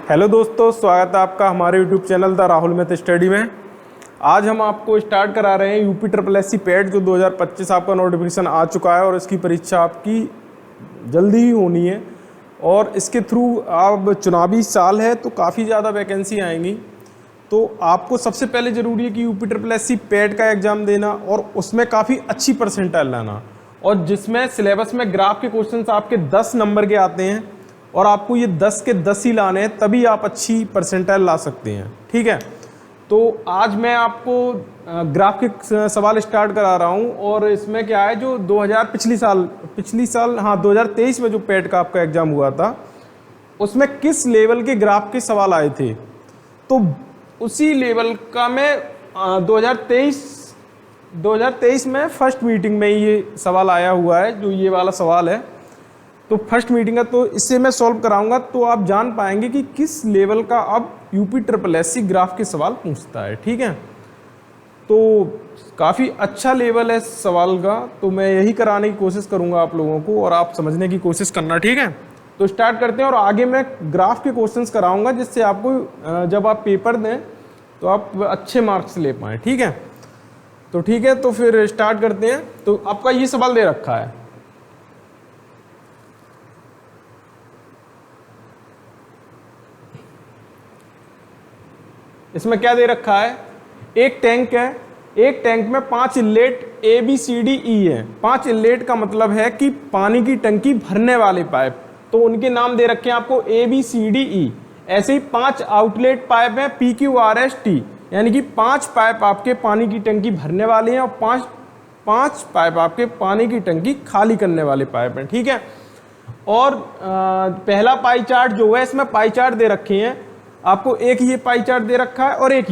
Hello दोस्तों, स्वागत है आपका हमारे YouTube channel the Rahul math study में। आज हम आपको स्टार्ट करा रहे हैं यूपी ट्रिपल एस सी पेट जो 2025 आपका नोटिफिकेशन आ चुका है और इसकी परीक्षा आपकी जल्दी ही होनी है। और इसके थ्रू अब चुनावी साल है तो काफ़ी ज़्यादा वैकेंसी आएंगी। तो आपको सबसे पहले ज़रूरी है कि यूपी ट्रिपल एस सी पेट का एग्ज़ाम देना और उसमें काफ़ी अच्छी परसेंटाइल लाना, और जिसमें सिलेबस में ग्राफ के क्वेश्चंस आपके 10 नंबर के आते हैं और आपको ये 10 के 10 ही लाने हैं, तभी आप अच्छी परसेंटाइल ला सकते हैं। ठीक है, तो आज मैं आपको ग्राफ के सवाल स्टार्ट करा रहा हूँ। और इसमें क्या है, जो 2000 पिछली साल 2023 में जो पेट का आपका एग्ज़ाम हुआ था उसमें किस लेवल के ग्राफ के सवाल आए थे, तो उसी लेवल का मैं 2023 में फर्स्ट मीटिंग में ये सवाल आया हुआ है, जो ये वाला सवाल है। तो फर्स्ट मीटिंग है, तो इससे मैं सॉल्व कराऊंगा, तो आप जान पाएंगे कि किस लेवल का अब UP triple S C graph के सवाल पूछता है। ठीक है, तो काफ़ी अच्छा लेवल है सवाल का, तो मैं यही कराने की कोशिश करूंगा आप लोगों को, और आप समझने की कोशिश करना। ठीक है, तो स्टार्ट करते हैं। और आगे मैं ग्राफ के क्वेश्चंस कराऊंगा, जिससे आपको जब आप पेपर दें तो आप अच्छे मार्क्स ले पाएँ। ठीक है, तो ठीक है, तो फिर स्टार्ट करते हैं। तो आपका ये सवाल दे रखा है, इसमें क्या दे रखा है, एक टैंक है, एक टैंक में 5 inlet A B C D E है। 5 इनलेट का मतलब है कि पानी की टंकी भरने वाले पाइप, तो उनके नाम दे रखे हैं आपको ए बी सी डी ई। ऐसे ही 5 आउटलेट पाइप हैं P Q R S T, यानी कि 5 पाइप आपके पानी की टंकी भरने वाले हैं और 5 पाइप आपके पानी की टंकी खाली करने वाले पाइप हैं। ठीक है, और पहला पाई चार्ट जो है, इसमें पाई चार्ट दे रखे हैं आपको, एक ये पाई चार्ट दे रखा है और एक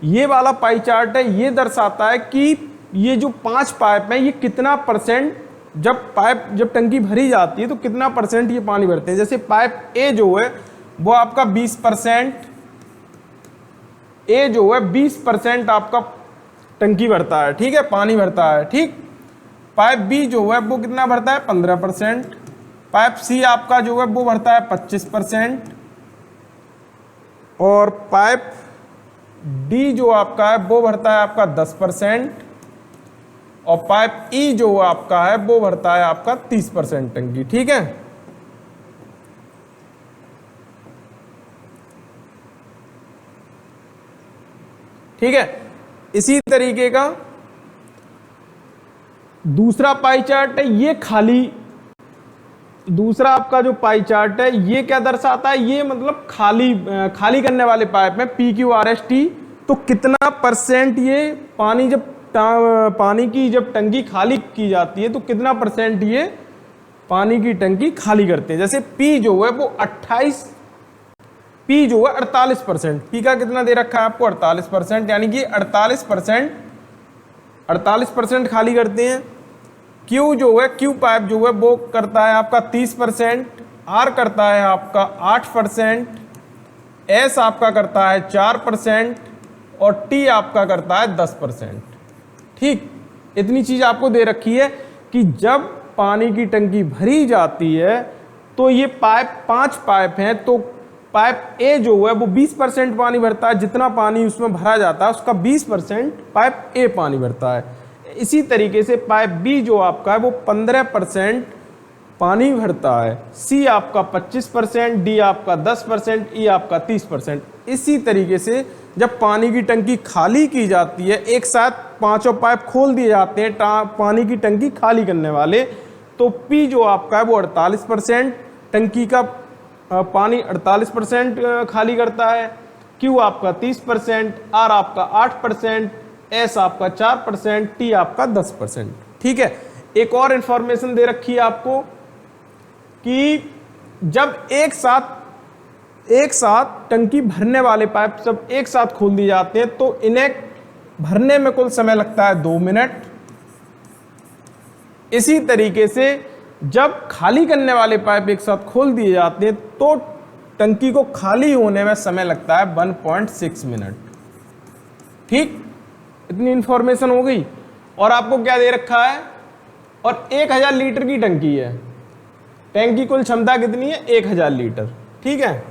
ये वाला पाई चार्ट है। ये दर्शाता है कि ये जो 5 पाइप हैं ये कितना परसेंट, जब टंकी भरी जाती है तो कितना परसेंट ये पानी भरते हैं। जैसे पाइप ए जो है वो आपका 20%, ए जो है 20% आपका टंकी भरता है। ठीक है, पानी भरता है। ठीक, पाइप बी जो है वो कितना भरता है, 15%। पाइप सी आपका जो है वो भरता है 25%, और पाइप डी जो आपका है वो भरता है आपका 10%, और पाइप ई जो आपका है वो भरता है आपका 30% टंकी। ठीक है, ठीक है, इसी तरीके का दूसरा पाई चार्ट है, ये खाली, दूसरा आपका जो पाई चार्ट है ये क्या दर्शाता है, ये मतलब खाली करने वाले पाइप में P Q R S T. तो कितना परसेंट ये पानी, जब पानी की जब टंकी खाली की जाती है तो कितना परसेंट ये पानी की टंकी खाली करते हैं। जैसे पी जो है वो 48%, पी का कितना दे रखा है आपको, 48%, यानी कि 48% खाली करते हैं। क्यू जो है, क्यू पाइप जो है वो करता है आपका 30%, आर करता है आपका 8%, एस आपका करता है 4%, और टी आपका करता है 10%। ठीक, इतनी चीज आपको दे रखी है कि जब पानी की टंकी भरी जाती है तो ये पाइप 5 पाइप हैं, तो पाइप ए जो है वो 20% पानी भरता है, जितना पानी उसमें भरा जाता है उसका 20% पाइप ए पानी भरता है। इसी तरीके से पाइप बी जो आपका है वो 15% पानी भरता है, सी आपका 25%, डी आपका 10%, ई आपका 30%। इसी तरीके से जब पानी की टंकी खाली की जाती है, एक साथ 5 पाइप खोल दिए जाते हैं पानी की टंकी खाली करने वाले, तो पी जो आपका है वो 48%, टंकी का पानी 48% खाली करता है, क्यू आपका 30%, आर आपका 8%, एस आपका 4%, टी आपका 10%। ठीक है, एक और इंफॉर्मेशन दे रखी है आपको कि जब एक साथ टंकी भरने वाले पाइप जब एक साथ खोल दिए जाते हैं तो इन्हें भरने में कुल समय लगता है 2 मिनट। इसी तरीके से जब खाली करने वाले पाइप एक साथ खोल दिए जाते हैं तो टंकी को खाली होने में समय लगता है 1.6 मिनट। ठीक, इतनी इंफॉर्मेशन हो गई। और आपको क्या दे रखा है, और 1000 लीटर की टंकी है, टैंक की कुल क्षमता कितनी है, 1000 लीटर। ठीक है,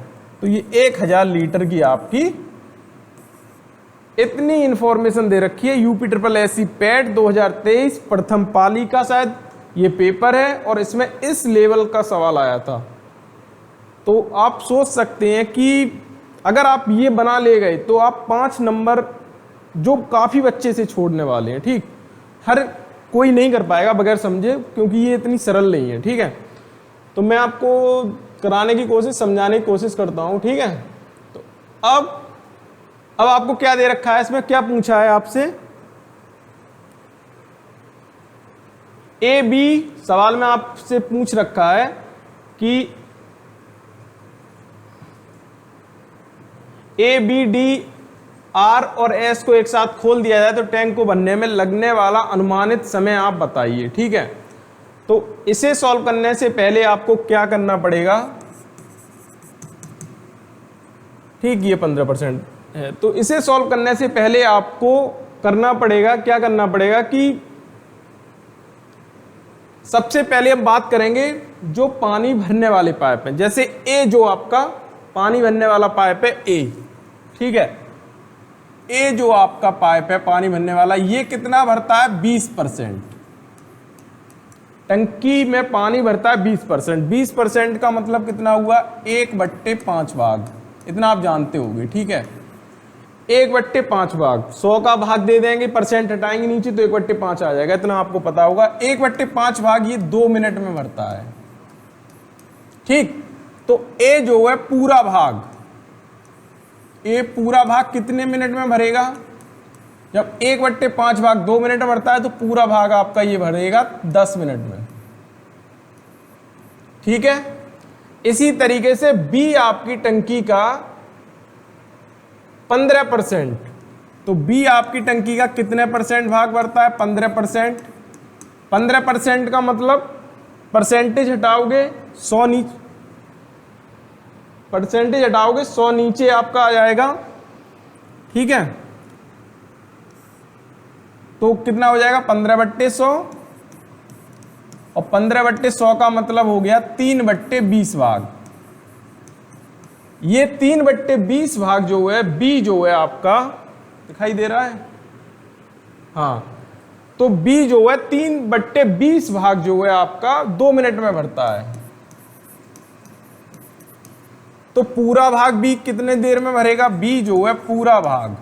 तो ये 1000 लीटर की आपकी इतनी इंफॉर्मेशन दे रखी है। यूपी ट्रिपल एससी पैट 2023 प्रथम पाली का शायद ये पेपर है और इसमें इस लेवल का सवाल आया था। तो आप सोच सकते हैं कि अगर आप ये बना ले गए तो आप 5 नंबर जो काफ़ी बच्चे से छोड़ने वाले हैं। ठीक, हर कोई नहीं कर पाएगा बगैर समझे, क्योंकि ये इतनी सरल नहीं है। ठीक है, तो मैं आपको कराने की कोशिश, समझाने की कोशिश करता हूँ। ठीक है, तो अब आपको क्या दे रखा है, इसमें क्या पूछा है आपसे, ए बी सवाल में आपसे पूछ रखा है कि ए बी डी आर और एस को एक साथ खोल दिया जाए तो टैंक को बनने में लगने वाला अनुमानित समय आप बताइए। ठीक है, तो इसे सॉल्व करने से पहले आपको क्या करना पड़ेगा, ठीक, ये 15% है, तो इसे सॉल्व करने से पहले आपको करना पड़ेगा, क्या करना पड़ेगा कि सबसे पहले हम बात करेंगे जो पानी भरने वाले पाइप हैं। जैसे ए जो आपका पानी भरने वाला पाइप है ए, ठीक है, ए जो आपका पाइप है पानी भरने वाला, ये कितना भरता है, 20%। टंकी में पानी भरता है 20%। 20% का मतलब कितना हुआ, 1/5 भाग, इतना आप जानते होंगे। ठीक है, 1/5 भाग, 100 का भाग दे देंगे, परसेंट हटाएंगे नीचे तो 1/5 आ जाएगा, इतना आपको पता होगा। 1/5 भाग ये 2 मिनट में भरता है। ठीक, तो ए जो है पूरा भाग, ए पूरा भाग कितने मिनट में भरेगा, जब 1/5 भाग 2 मिनट में भरता है तो पूरा भाग आपका ये भरेगा 10 मिनट में। ठीक है, इसी तरीके से बी आपकी टंकी का 15%, तो बी आपकी टंकी का कितने परसेंट भाग भरता है, 15%। 15% का मतलब परसेंटेज हटाओगे 100 नीचे, परसेंटेज हटाओगे 100 नीचे आपका आ जाएगा। ठीक है, तो कितना हो जाएगा, 15/100, और 15/100 का मतलब हो गया 3/20 भाग। ये 3/20 भाग जो है बी जो है आपका, दिखाई दे रहा है, हाँ, तो बी जो है 3/20 भाग जो है आपका 2 मिनट में भरता है। तो पूरा भाग बी कितने देर में भरेगा, बी जो है पूरा भाग,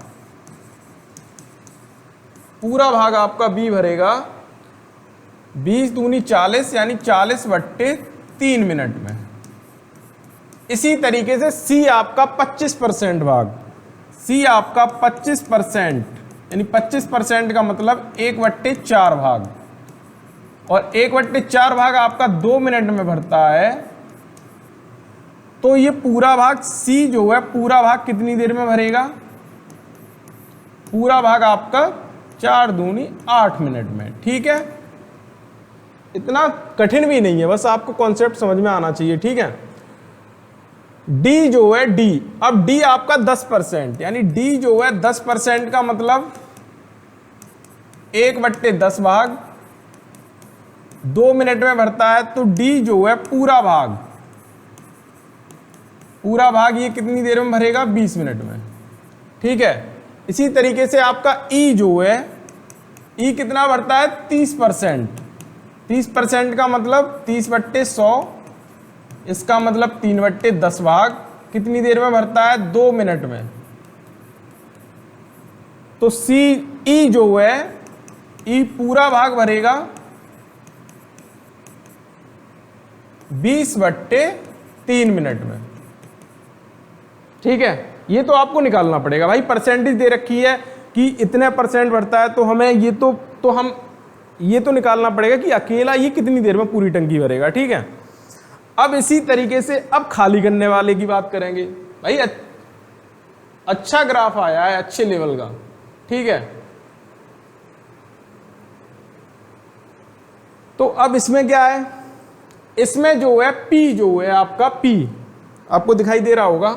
पूरा भाग आपका बी भरेगा 20 दूनी 40, यानी 40/3 मिनट में। इसी तरीके से सी आपका 25% भाग, सी आपका 25%, यानी 25% का मतलब 1/4 भाग, और 1/4 भाग आपका 2 मिनट में भरता है। तो ये पूरा भाग सी जो है पूरा भाग कितनी देर में भरेगा, पूरा भाग आपका 4 दूनी 8 मिनट में। ठीक है, इतना कठिन भी नहीं है, बस आपको कॉन्सेप्ट समझ में आना चाहिए। ठीक है, डी जो है डी, अब डी आपका 10%, यानी डी जो है 10% का मतलब 1/10 भाग 2 मिनट में भरता है। तो डी जो है पूरा भाग, पूरा भाग ये कितनी देर में भरेगा, 20 मिनट में। ठीक है, इसी तरीके से आपका ई जो है, ई कितना भरता है, 30%। 30% का मतलब 30/100, इसका मतलब 3/10 भाग कितनी देर में भरता है, 2 मिनट में। तो सी ई जो है, ई पूरा भाग भरेगा 20/3 मिनट में। ठीक है, ये तो आपको निकालना पड़ेगा भाई, परसेंटेज दे रखी है कि इतने परसेंट बढ़ता है, तो हमें ये तो हम ये तो निकालना पड़ेगा कि अकेला ये कितनी देर में पूरी टंकी भरेगा। ठीक है, अब इसी तरीके से अब खाली करने वाले की बात करेंगे। भाई अच्छा ग्राफ आया है, अच्छे लेवल का। ठीक है, तो अब इसमें क्या है, इसमें जो है पी जो है आपका, पी आपको दिखाई दे रहा होगा,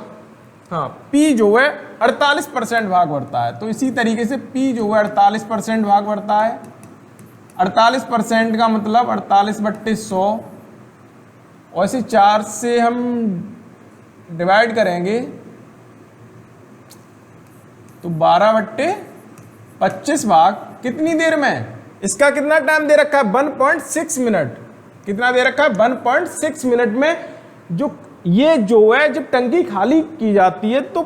हाँ, P जो है 48% भाग भरता है। तो इसी तरीके से P जो है 48% भाग भरता है। 48% का मतलब 48/100, और इसे 4 से हम डिवाइड करेंगे तो 12/25 भाग कितनी देर में, इसका कितना टाइम दे रखा है 1.6 मिनट, कितना दे रखा है 1.6 मिनट में। जो ये जो है जब टंकी खाली की जाती है तो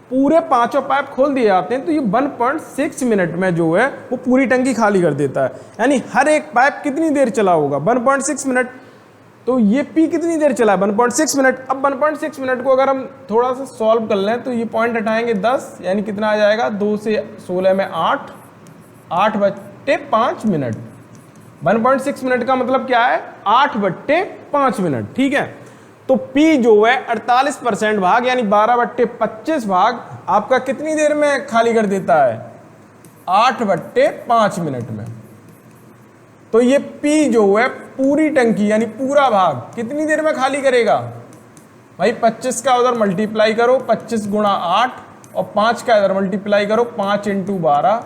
पूरे पांचों पाइप खोल दिए जाते हैं, तो ये 1.6 मिनट में जो है वो पूरी टंकी खाली कर देता है। यानी हर एक पाइप कितनी देर चला होगा 1.6 मिनट। तो ये पी कितनी देर चला है 1.6 मिनट। अब 1.6 मिनट को अगर हम थोड़ा सा सॉल्व कर लें तो ये पॉइंट हटाएंगे 10, यानी कितना आ जाएगा 2 से 16 में 8, 8/5 मिनट। 1.6 मिनट का मतलब क्या है 8/5 मिनट, ठीक है। तो P जो है 48% भाग यानी 12/25 भाग आपका कितनी देर में खाली कर देता है 8/5 मिनट में। तो ये P जो है पूरी टंकी यानी पूरा भाग कितनी देर में खाली करेगा भाई 25 का उधर मल्टीप्लाई करो 25 गुणा 8 और 5 का इधर मल्टीप्लाई करो 5 × 12,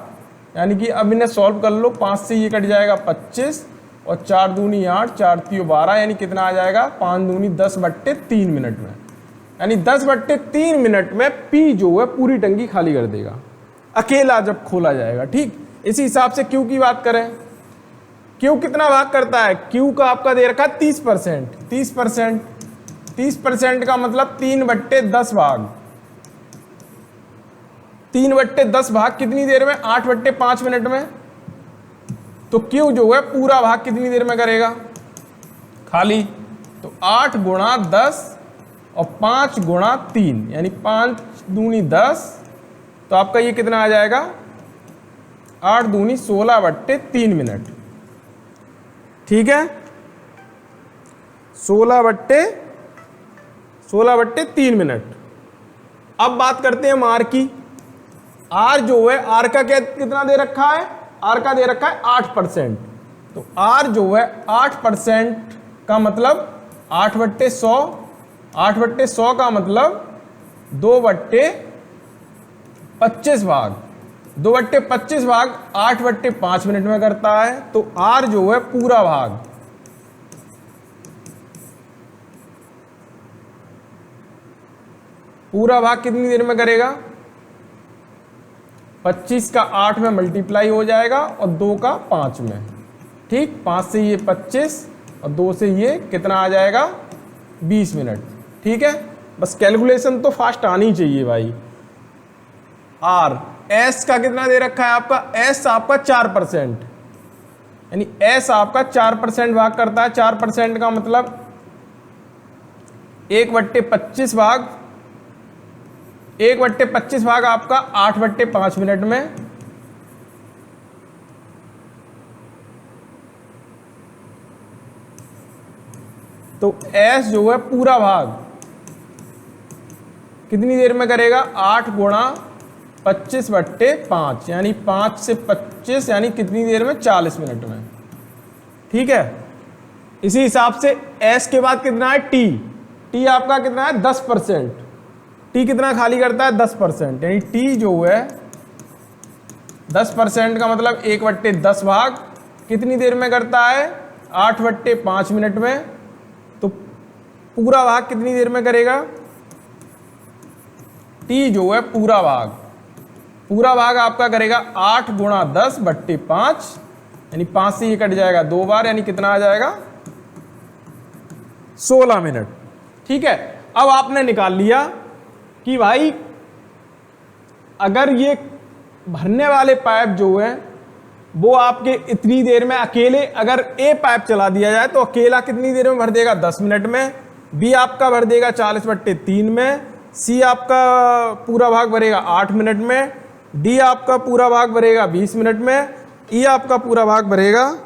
यानी कि अब इन्हें सॉल्व कर लो। 5 से ये कट जाएगा 25 और 4 दूनी 8, 4 3 12, यानी कितना आ जाएगा 5 दूनी 10/3 मिनट में। यानी 10/3 मिनट में P जो है पूरी टंकी खाली कर देगा अकेला जब खोला जाएगा, ठीक। इसी हिसाब से Q की बात करें, Q कितना भाग करता है, Q का आपका दे रखा है 30%, 30% का मतलब 3/10 भाग, 3/10 भाग कितनी देर में 8/5 मिनट में। तो Q जो है पूरा भाग कितनी देर में करेगा खाली, तो 8 गुणा 10 और 5 गुणा 3, यानी 5 दूनी 10, तो आपका ये कितना आ जाएगा 8 दूनी 16/3 मिनट, ठीक है। 16/3 मिनट। अब बात करते हैं R की। R जो है R का कितना दे रखा है, R का दे रखा है 8%। तो R जो है 8% का मतलब 8/100, 8/100 का मतलब 2/25 भाग, 2/25 भाग 8/5 मिनट में करता है। तो R जो है पूरा भाग, पूरा भाग कितनी देर में करेगा 25 का 8 में मल्टीप्लाई हो जाएगा और 2 का 5 में, ठीक। 5 से ये 25 और 2 से ये कितना आ जाएगा 20 मिनट, ठीक है। बस कैलकुलेशन तो फास्ट आनी चाहिए भाई। R S का कितना दे रखा है आपका, S आपका 4%, यानी S आपका 4% भाग करता है। 4% का मतलब 1/25 भाग, 1/25 भाग आपका 8/5 मिनट में। तो S जो है पूरा भाग कितनी देर में करेगा 8 गुणा 25/5, यानी 5 से 25 यानी कितनी देर में 40 मिनट में, ठीक है। इसी हिसाब से S के बाद कितना है T, T आपका कितना है 10%, T कितना खाली करता है 10%, यानी T जो है 10% का मतलब 1/10 भाग कितनी देर में करता है 8/5 मिनट में। तो पूरा भाग कितनी देर में करेगा T जो है पूरा भाग, पूरा भाग आपका करेगा 8 गुणा 10/5, यानी 5 से ये कट जाएगा 2 बार, यानी कितना आ जाएगा 16 मिनट, ठीक है। अब आपने निकाल लिया कि भाई अगर ये भरने वाले पाइप जो है वो आपके इतनी देर में अकेले, अगर A पाइप चला दिया जाए तो अकेला कितनी देर में भर देगा 10 मिनट में, B आपका भर देगा 40/3 में, C आपका पूरा भाग भरेगा 8 मिनट में, D आपका पूरा भाग भरेगा 20 मिनट में, E आपका पूरा भाग भरेगा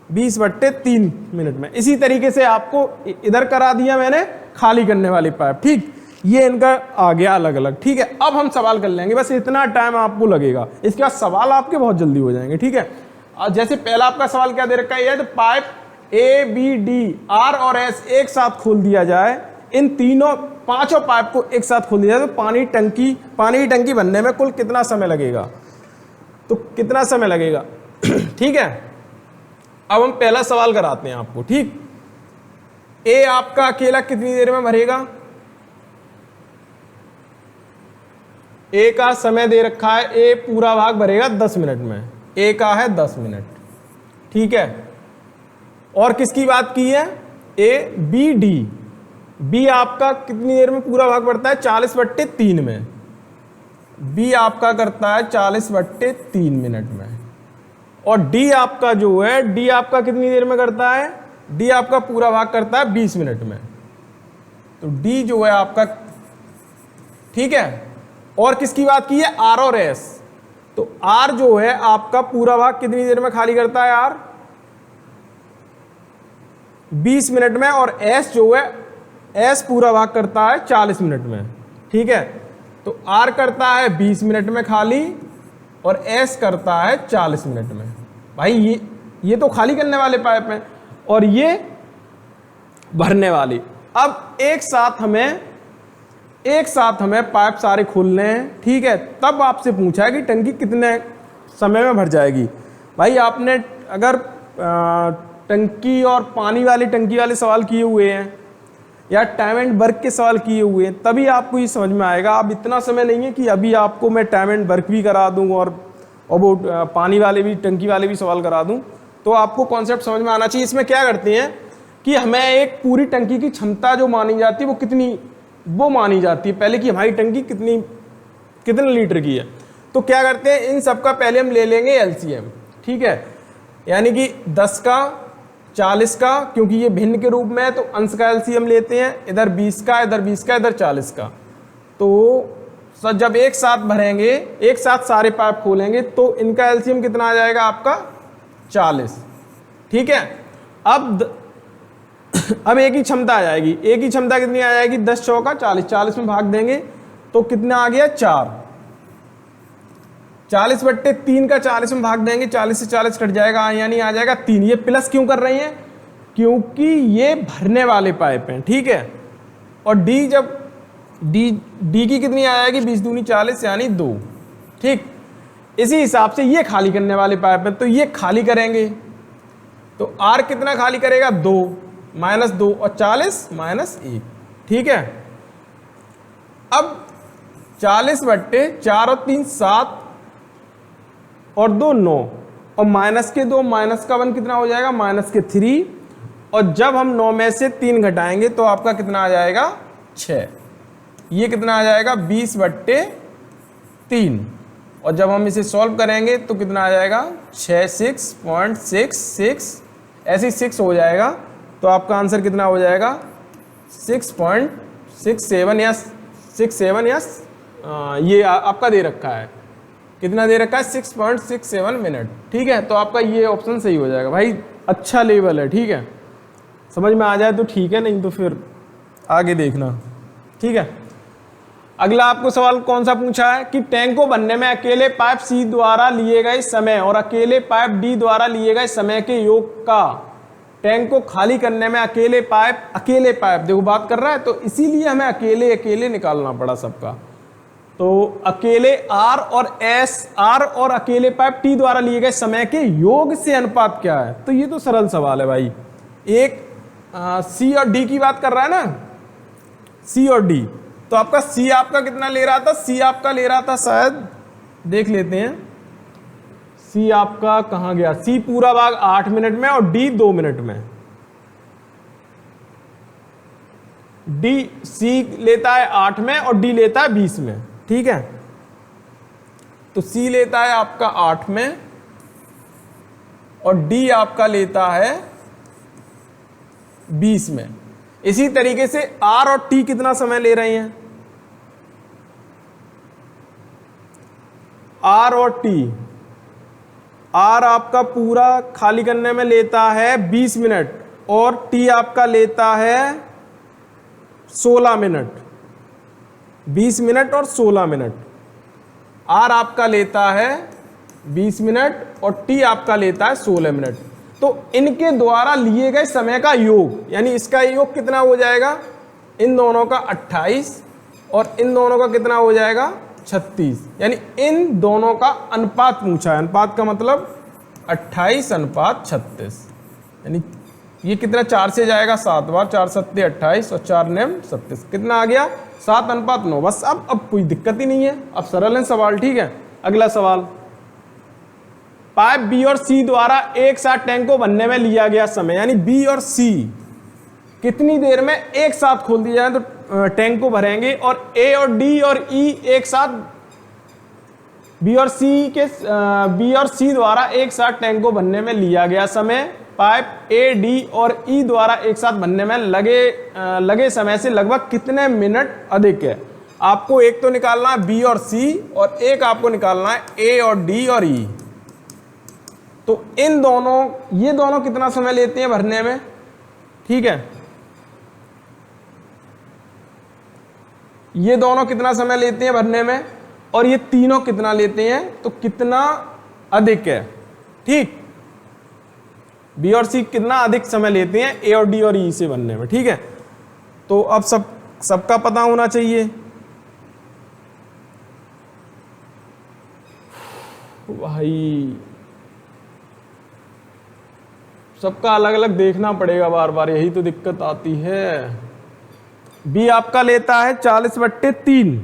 20/3 मिनट में। इसी तरीके से आपको इधर करा दिया मैंने खाली करने वाली पाइप, ठीक। ये इनका आ गया अलग अलग, ठीक है। अब हम सवाल कर लेंगे, बस इतना टाइम आपको लगेगा, इसके बाद सवाल आपके बहुत जल्दी हो जाएंगे, ठीक है। जैसे पहला आपका सवाल क्या दे रखा है, तो pipe A B D R और S एक साथ खोल दिया जाए, इन तीनों पांचों पाइप को एक साथ खोल दिया जाए तो पानी की टंकी बनने में कुल कितना समय लगेगा, तो कितना समय लगेगा ठीक है। अब हम पहला सवाल कराते हैं आपको, ठीक। A आपका अकेला कितनी देर में भरेगा, ए का समय दे रखा है, ए पूरा भाग भरेगा 10 मिनट में, ए का है 10 मिनट, ठीक है। और किसकी बात की है, ए बी डी, बी आपका कितनी देर में पूरा भाग पड़ता है, 40/3 में, बी आपका करता है 40/3 मिनट में। और डी आपका जो है, डी आपका कितनी देर में करता है, डी आपका पूरा भाग करता है 20 मिनट में। तो डी जो है आपका, ठीक है। और किसकी बात की है, आर और एस, तो आर जो है आपका पूरा भाग कितनी देर में खाली करता है, आर 20 मिनट में, और एस जो है, एस पूरा भाग करता है 40 मिनट में, ठीक है। तो आर करता है 20 मिनट में खाली और एस करता है 40 मिनट में। भाई ये तो खाली करने वाले पाइप हैं और ये भरने वाली। अब एक साथ हमें पाइप सारे खोलने हैं, ठीक है। तब आपसे पूछा है कि टंकी कितने समय में भर जाएगी। भाई आपने अगर टंकी और पानी वाली टंकी वाले सवाल किए हुए हैं या टाइम एंड वर्क के सवाल किए हुए हैं, तभी आपको ये समझ में आएगा। अब इतना समय नहीं है कि अभी आपको मैं टाइम एंड वर्क भी करा दूं और वो पानी वाले भी, टंकी वाले भी सवाल करा दूं, तो आपको कॉन्सेप्ट समझ में आना चाहिए। इसमें क्या करते हैं कि हमें एक पूरी टंकी की क्षमता जो मानी जाती है वो कितनी, वो मानी जाती है पहले कि हमारी टंकी कितने लीटर की है। तो क्या करते हैं, इन सब का पहले हम ले लेंगे एलसीएम, ठीक है। यानी कि 10 का, 40 का, क्योंकि ये भिन्न के रूप में है तो अंश का एलसीएम लेते हैं, इधर 20 का, इधर 20 का, इधर 40 का। तो जब एक साथ भरेंगे, एक साथ सारे पाइप खोलेंगे तो इनका एलसीएम कितना आ जाएगा आपका 40, ठीक है। अब एक ही क्षमता आ जाएगी, एक ही क्षमता कितनी आ जाएगी, 10 चौका 40, 40 में भाग देंगे तो कितना आ गया 4, 40/3 का 40 में भाग देंगे, 40 से 40 कट जाएगा, यानी आ जाएगा 3। ये प्लस क्यों कर रहे हैं, क्योंकि ये भरने वाले पाइप हैं, ठीक है। और डी जब डी की कितनी आ जाएगी, 20 दूनी 40 यानी 2, ठीक। इसी हिसाब से ये खाली करने वाले पाइप हैं तो ये खाली करेंगे, तो आर कितना खाली करेगा, 2 -2 और 40 -1, ठीक है। अब 40/4 और 3 7 और 2 9 और -2 -1 कितना हो जाएगा, -3। और जब हम 9 में से 3 घटाएंगे तो आपका कितना आ जाएगा 6। ये कितना आ जाएगा 20/3। और जब हम इसे सॉल्व करेंगे तो कितना आ जाएगा 6 6.66, ऐसे 6 हो जाएगा। तो आपका आंसर कितना हो जाएगा 6.67 या 67 या ये आपका दे रखा है, कितना दे रखा है 6.67 मिनट, ठीक है। तो आपका ये ऑप्शन सही हो जाएगा। भाई अच्छा लेवल है, ठीक है। समझ में आ जाए तो ठीक है, नहीं तो फिर आगे देखना, ठीक है। अगला आपको सवाल कौन सा पूछा है कि टैंक को बनने में अकेले पाइप सी द्वारा लिए गए समय और अकेले पाइप डी द्वारा लिए गए समय के योग का, टैंक को खाली करने में अकेले पाइप देखो बात कर रहा है, तो इसीलिए हमें अकेले निकालना पड़ा सबका। तो अकेले आर और अकेले पाइप टी द्वारा लिए गए समय के योग से अनुपात क्या है। तो ये तो सरल सवाल है भाई। एक सी और डी की बात कर रहा है ना, सी और डी। तो आपका सी आपका कितना ले रहा था, सी आपका ले रहा था, शायद देख लेते हैं सी आपका कहां गया, सी पूरा भाग 8 मिनट में और डी 2 मिनट में। डी सी लेता है 8 में और डी लेता है 20 में, ठीक है। तो सी लेता है आपका 8 में और डी आपका लेता है 20 में। इसी तरीके से आर और टी कितना समय ले रहे हैं, आर और टी, आर आपका पूरा खाली करने में लेता है 20 मिनट और टी आपका लेता है 16 मिनट, 20 मिनट और 16 मिनट। आर आपका लेता है 20 मिनट और टी आपका लेता है 16 मिनट। तो इनके द्वारा लिए गए समय का योग, यानी इसका योग कितना हो जाएगा, इन दोनों का 28 और इन दोनों का कितना हो जाएगा 36, यानी इन दोनों का अनुपात पूछा है। अनुपात का मतलब 28:36, यानी ये कितना 4 से जाएगा 7 बार, 4 सत्ते 28 और 4 नेम 37, कितना आ गया 7:9। बस अब कोई दिक्कत ही नहीं है, अब सरल है सवाल। ठीक है, अगला सवाल, पाइप बी और सी द्वारा एक साथ टैंक को भरने में लिया गया समय, यानी बी और सी कितनी देर में एक साथ खोल दिया जाए तो टैंक को भरेंगे, और ए और डी और ई एक साथ बी और सी द्वारा एक साथ टैंक को भरने में लिया गया समय पाइप ए डी और ई द्वारा एक साथ भरने में लगे समय से लगभग कितने मिनट अधिक है। आपको एक तो निकालना है बी और सी, और एक आपको निकालना है ए और डी और ई। तो इन दोनों, ये दोनों कितना समय लेते हैं भरने में। ठीक है, ये दोनों कितना समय लेते हैं भरने में, और ये तीनों कितना लेते हैं, तो कितना अधिक है। ठीक, बी और सी कितना अधिक समय लेते हैं ए और डी और ई से भरने में। ठीक है, तो अब सबका पता होना चाहिए। भाई सबका अलग अलग देखना पड़ेगा बार बार, यही तो दिक्कत आती है। बी आपका लेता है 40/3,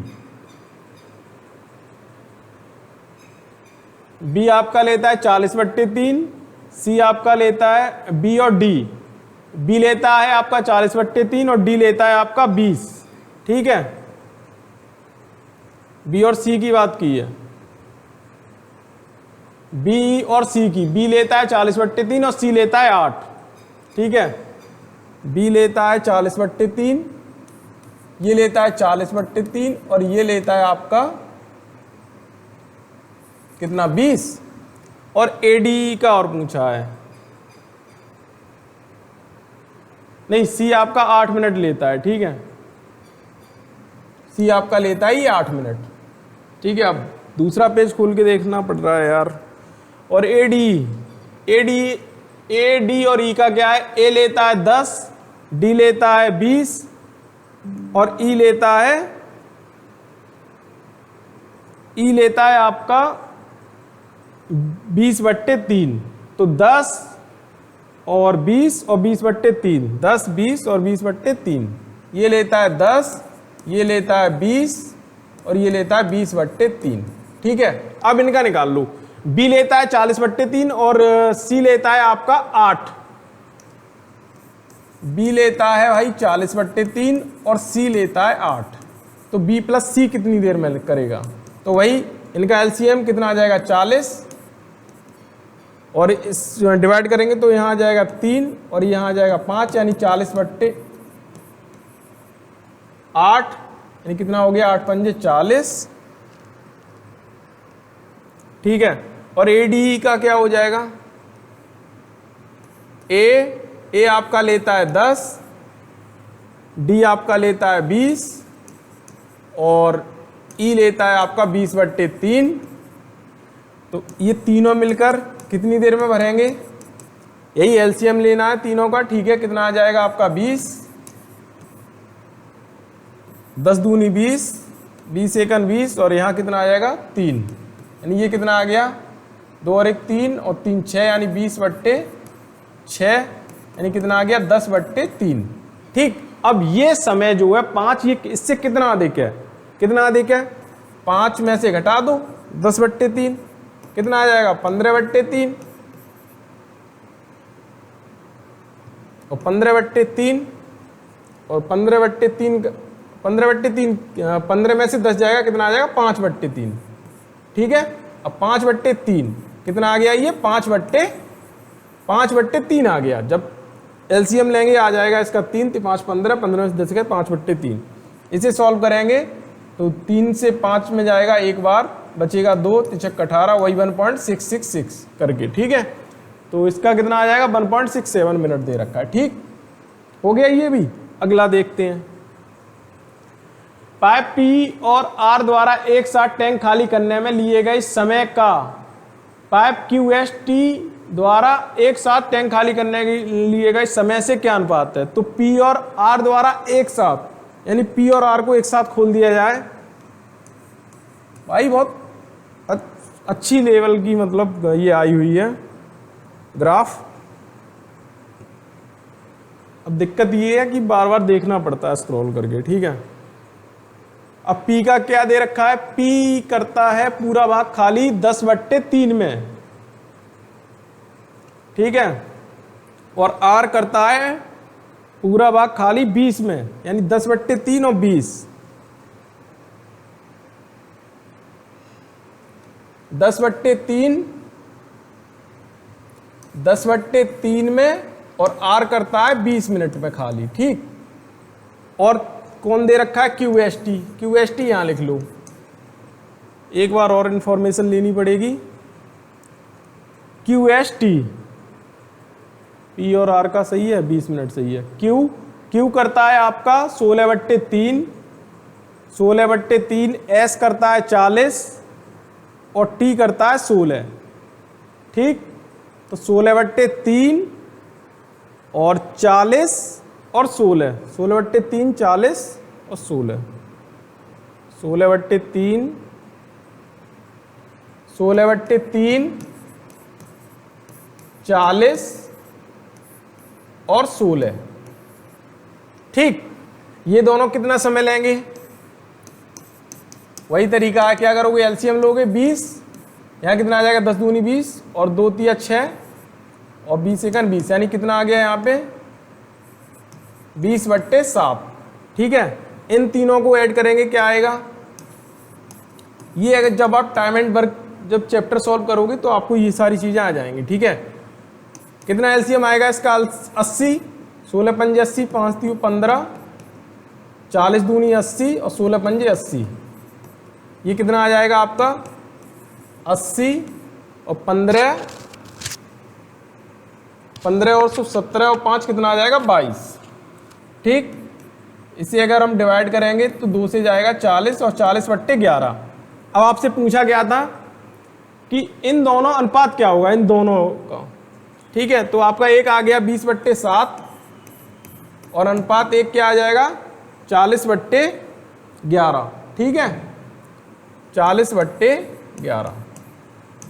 बी आपका लेता है 40/3, सी आपका लेता है बी और डी, बी लेता है आपका 40/3 और डी लेता है आपका 20। ठीक है, बी और सी की बात की है, बी और सी की, बी लेता है 40/3 और सी लेता है 8। ठीक है, बी लेता है 40/3, ये लेता है 40/3 और ये लेता है आपका कितना 20, और एडी का और पूछा है, नहीं सी आपका 8 मिनट लेता है। ठीक है, सी आपका लेता है ये 8 मिनट। ठीक है, अब दूसरा पेज खोल के देखना पड़ रहा है यार। और एडी और ई का क्या है, ए लेता है 10, डी लेता है 20 और ई लेता है आपका 20/3। तो 10 और 20 और 20/3, 10, 20 और 20/3। ये लेता है 10, ये लेता है 20 और ये लेता है 20/3। ठीक है, अब इनका निकाल लो। बी लेता है 40/3 और सी लेता है आपका 8। बी लेता है भाई 40/3 और सी लेता है 8। तो बी प्लस सी कितनी देर में करेगा, तो वही इनका एलसीएम कितना आ जाएगा 40, और इस डिवाइड करेंगे तो यहाँ आ जाएगा 3 और यहाँ आ जाएगा 5, यानी 40/8, यानी कितना हो गया 8 पंजे 40। ठीक है, और एडी का क्या हो जाएगा, ए आपका लेता है 10, डी आपका लेता है 20 और ई लेता है आपका 20/3। तो ये तीनों मिलकर कितनी देर में भरेंगे, यही एलसीएम लेना है तीनों का। ठीक है, कितना आ जाएगा आपका 20, 10 दूनी 20, 20 एकन 20 और यहाँ कितना आ जाएगा 3, यानी ये कितना आ गया 2 और 1 3 और 3 6, यानी 20/6, यानी कितना आ गया 10/3। ठीक, अब ये समय जो है 5, ये इससे कितना अधिक है, कितना अधिक है, 5 में से घटा दो 10/3, कितना आ जाएगा 15/3 और 15/3 और 15/3, 15 में से 10 जाएगा, कितना आ जाएगा 5/3। ठीक है, अब 5/3 कितना आ गया, ये 5/3 आ गया। जब एलसीएम लेंगे आ जाएगा इसका 3, 5 15, 15 में से 10 गए 5/3। इसे सॉल्व करेंगे तो 3 से 5 में जाएगा एक बार, बचेगा 2, 3 18, वही 1.666 करके। ठीक है, तो इसका कितना आ जाएगा 1.67 मिनट दे रखा है। ठीक हो गया ये भी। अगला देखते हैं, पाइप पी और आर द्वारा एक साथ टैंक खाली करने में लिए गए समय का पाइप क्यू एस टी द्वारा एक साथ टैंक खाली करने के लिए गए समय से क्या अनुपात है। तो पी और आर द्वारा एक साथ, यानी पी और आर को एक साथ खोल दिया जाए। भाई बहुत अच्छी लेवल की मतलब ये आई हुई है ग्राफ। अब दिक्कत ये है कि बार बार देखना पड़ता है स्क्रॉल करके, ठीक है। अब P का क्या दे रखा है, P करता है पूरा भाग खाली 10/3 में, ठीक है, और R करता है पूरा भाग खाली 20 में, यानी 10/3 और 20। 10/3 में, और R करता है 20 मिनट में खाली, ठीक। और कौन दे रखा है, QST। QST यहां लिख लो, एक बार और इंफॉर्मेशन लेनी पड़ेगी। QST P और R का सही है, 20 मिनट सही है। Q करता है आपका 16/3, 16/3, S करता है 40 और T करता है 16, ठीक। तो 16/3 और 40 और 16, 16/3, 40 और 16, 16/3, 16/3, 40 और 16, ठीक। ये दोनों कितना समय लेंगे, वही तरीका है, क्या करोगे, एलसीएम लोगे 20, यहाँ कितना आ जाएगा, 10 दूनी 20 और 2 तिया 6 और 20 एकन 20, यानी कितना आ गया यहाँ पे 20/7, ठीक है। इन तीनों को ऐड करेंगे क्या आएगा, ये अगर जब आप टाइम एंड वर्क जब चैप्टर सॉल्व करोगे तो आपको ये सारी चीजें आ जाएंगी, ठीक है। कितना एलसीएम आएगा इसका, 80, 16 पंजे 80, 5 3 15, 40 दूनी 80 और 16 पंजे 80, ये कितना आ जाएगा आपका 80 और 15 और 17 और 5 कितना आ जाएगा 22, ठीक। इसे अगर हम डिवाइड करेंगे तो 2 से जाएगा 40 और 40/11। अब आपसे पूछा गया था कि इन दोनों अनुपात क्या होगा, इन दोनों का, ठीक है। तो आपका एक आ गया 20/7 और अनुपात एक क्या आ जाएगा 40/11, ठीक है, 40/11।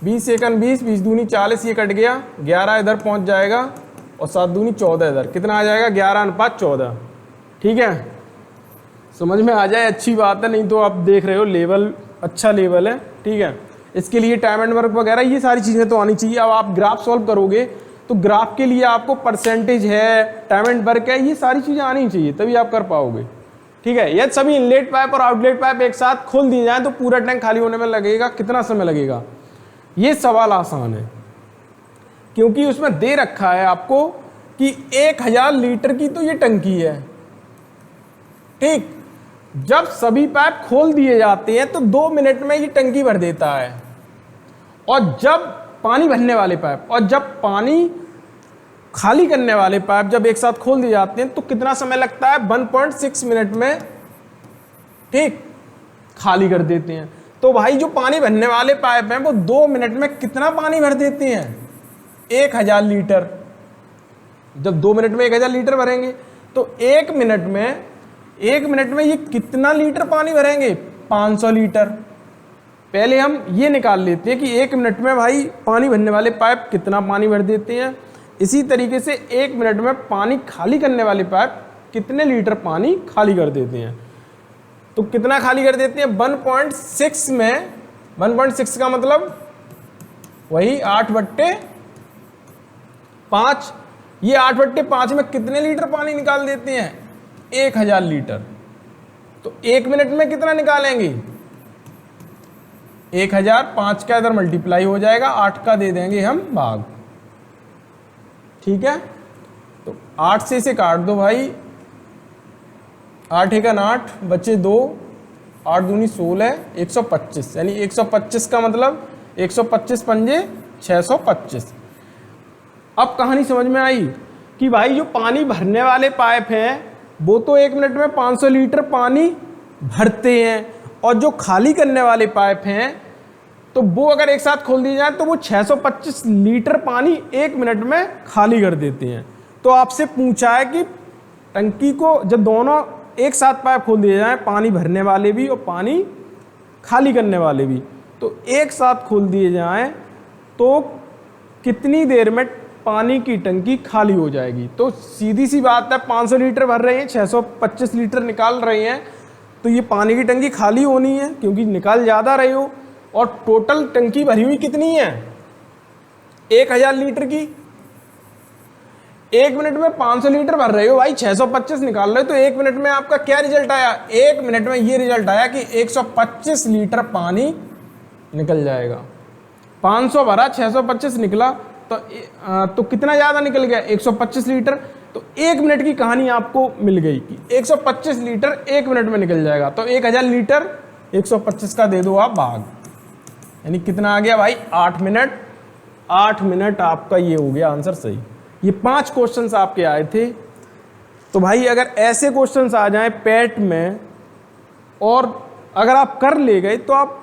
20 एकन 20, 20 दूनी 40, ये कट गया, 11 इधर पहुंच जाएगा और 7 दूनी 14 इधर, कितना आ जाएगा 11/14, ठीक है। समझ में आ जाए अच्छी बात है, नहीं तो आप देख रहे हो लेवल अच्छा लेवल है, ठीक है। इसके लिए टाइम एंड वर्क वगैरह ये सारी चीज़ें तो आनी चाहिए। अब आप ग्राफ सॉल्व करोगे तो ग्राफ के लिए आपको परसेंटेज है, टाइम एंड वर्क है, ये सारी चीज़ें आनी चाहिए, तभी आप कर पाओगे, ठीक है। यदि सभी इनलेट पाइप और आउटलेट पाइप एक साथ खोल दिए जाए तो पूरा टैंक खाली होने में लगेगा कितना समय लगेगा, ये सवाल आसान है, क्योंकि उसमें दे रखा है आपको कि 1000 लीटर की तो ये टंकी है, ठीक। जब सभी पाइप खोल दिए जाते हैं तो 2 मिनट में ये टंकी भर देता है, और जब पानी भरने वाले पाइप और जब पानी खाली करने वाले पाइप जब एक साथ खोल दिए जाते हैं तो कितना समय लगता है 1.6 मिनट में, ठीक, खाली कर देते हैं। तो भाई जो पानी भरने वाले पाइप हैं वो 2 मिनट में कितना पानी भर देते हैं 1000 लीटर। जब 2 मिनट में 1000 लीटर भरेंगे तो 1 मिनट में ये कितना लीटर पानी भरेंगे 500 लीटर। पहले हम ये निकाल लेते हैं कि 1 मिनट में भाई पानी भरने वाले पाइप कितना पानी भर देते हैं, इसी तरीके से 1 मिनट में पानी खाली करने वाले पाइप कितने लीटर पानी खाली कर देते हैं। तो कितना खाली कर देते हैं 1.6 में, 1.6 का मतलब वही 8/5, ये 8/5 में कितने लीटर पानी निकाल देते हैं 1000 लीटर। तो 1 मिनट में कितना निकालेंगे 1000, 5 का इधर मल्टीप्लाई हो जाएगा, 8 का दे देंगे हम भाग, ठीक है। तो 8 से इसे काट दो भाई, 8 एकन 8 बचे 2, 8 दूनी 16, 125, यानी 125 का मतलब 125 पंजे 625। अब कहानी समझ में आई कि भाई जो पानी भरने वाले पाइप हैं वो तो 1 मिनट में 500 लीटर पानी भरते हैं, और जो खाली करने वाले पाइप हैं तो वो अगर एक साथ खोल दिए जाए तो वो 625 लीटर पानी 1 मिनट में खाली कर देते हैं। तो आपसे पूछा है कि टंकी को जब दोनों एक साथ पाइप खोल दिए जाए, पानी भरने वाले भी और पानी खाली करने वाले भी, तो एक साथ खोल दिए जाएं तो कितनी देर में पानी की टंकी खाली हो जाएगी। तो सीधी सी बात है, 500 लीटर भर रहे हैं, 625 लीटर निकाल रहे हैं, तो ये पानी की टंकी खाली होनी है क्योंकि निकाल ज़्यादा रहे हो। और टोटल टंकी भरी हुई कितनी है? 1000 लीटर की। 1 मिनट में 500 लीटर भर रहे हो भाई, 625 निकाल रहे हो, तो 1 मिनट में आपका क्या रिजल्ट आया? 1 मिनट में ये रिजल्ट आया कि 125 लीटर पानी निकल जाएगा। 500 भरा, 625 निकला, तो कितना ज़्यादा निकल गया? 125 लीटर। तो 1 मिनट की कहानी आपको मिल गई कि 125 लीटर 1 मिनट में निकल जाएगा। तो 1000 लीटर 125 का दे दो आप भाग, यानी कितना आ गया भाई? 8 मिनट। 8 मिनट आपका ये हो गया आंसर सही। ये 5 क्वेश्चंस आपके आए थे। तो भाई अगर ऐसे क्वेश्चंस आ जाएं पेट में और अगर आप कर ले गए तो आप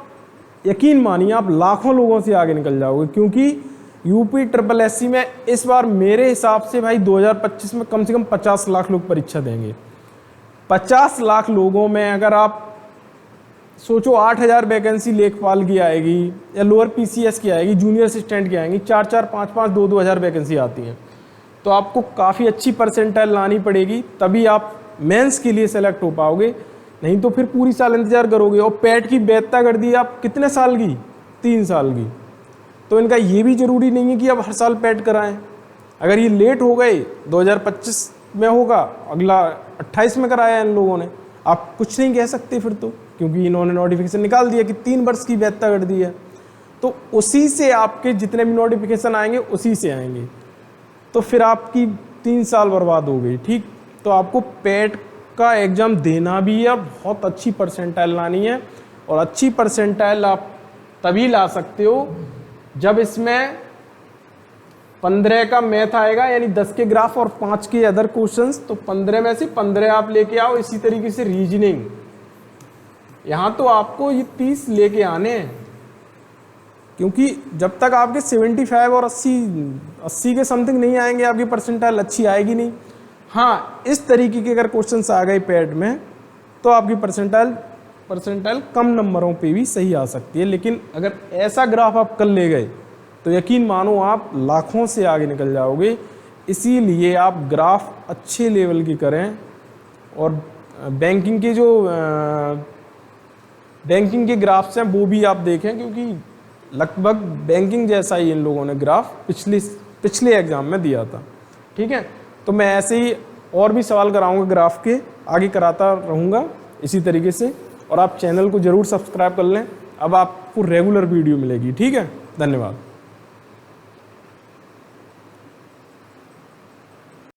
यकीन मानिए आप लाखों लोगों से आगे निकल जाओगे, क्योंकि यूपी ट्रिपल एससी में इस बार मेरे हिसाब से भाई 2025 में कम से कम 50 लाख लोग परीक्षा देंगे। 50 लाख लोगों में अगर आप सोचो 8000 वैकेंसी लेखपाल की आएगी या लोअर पीसीएस की आएगी, जूनियर असिस्टेंट की आएंगी, 4-4, 5-5, 2-2 हज़ार वैकेंसी आती हैं, तो आपको काफ़ी अच्छी परसेंटाइल लानी पड़ेगी, तभी आप मेंस के लिए सेलेक्ट हो पाओगे। नहीं तो फिर पूरी साल इंतजार करोगे। और पैट की वैधता कर दी आप कितने साल की? 3 साल की। तो इनका ये भी ज़रूरी नहीं है कि आप हर साल पैट कराएं। अगर ये लेट हो गए 2025 में होगा, अगला 28 में कराया इन लोगों ने, आप कुछ नहीं कह सकते फिर तो, क्योंकि इन्होंने नोटिफिकेशन निकाल दिया कि 3 वर्ष की वैधता कर दी है। तो उसी से आपके जितने भी नोटिफिकेशन आएंगे उसी से आएंगे, तो फिर आपकी 3 साल बर्बाद हो गई। ठीक, तो आपको पैट का एग्ज़ाम देना भी है, बहुत अच्छी परसेंटाइल लानी है। और अच्छी परसेंटाइल आप तभी ला सकते हो जब इसमें 15 का मैथ आएगा, यानी 10 के ग्राफ और 5 के अदर क्वेश्चंस। तो 15 में से 15 आप लेके आओ। इसी तरीके से रीजनिंग, यहाँ तो आपको ये 30 लेके आने हैं, क्योंकि जब तक आपके 75 और 80 के समथिंग नहीं आएंगे आपकी परसेंटाइल अच्छी आएगी नहीं। हाँ, इस तरीके के अगर क्वेश्चंस आ गए पैट में तो आपकी परसेंटाइल कम नंबरों पे भी सही आ सकती है। लेकिन अगर ऐसा ग्राफ आप कर ले गए तो यकीन मानो आप लाखों से आगे निकल जाओगे। इसीलिए आप ग्राफ अच्छे लेवल की करें और बैंकिंग के ग्राफ्स हैं वो भी आप देखें, क्योंकि लगभग बैंकिंग जैसा ही इन लोगों ने ग्राफ पिछले एग्जाम में दिया था। ठीक है, तो मैं ऐसे ही और भी सवाल कराऊंगा ग्राफ के, आगे कराता रहूँगा इसी तरीके से। और आप चैनल को ज़रूर सब्सक्राइब कर लें, अब आपको रेगुलर वीडियो मिलेगी। ठीक है, धन्यवाद।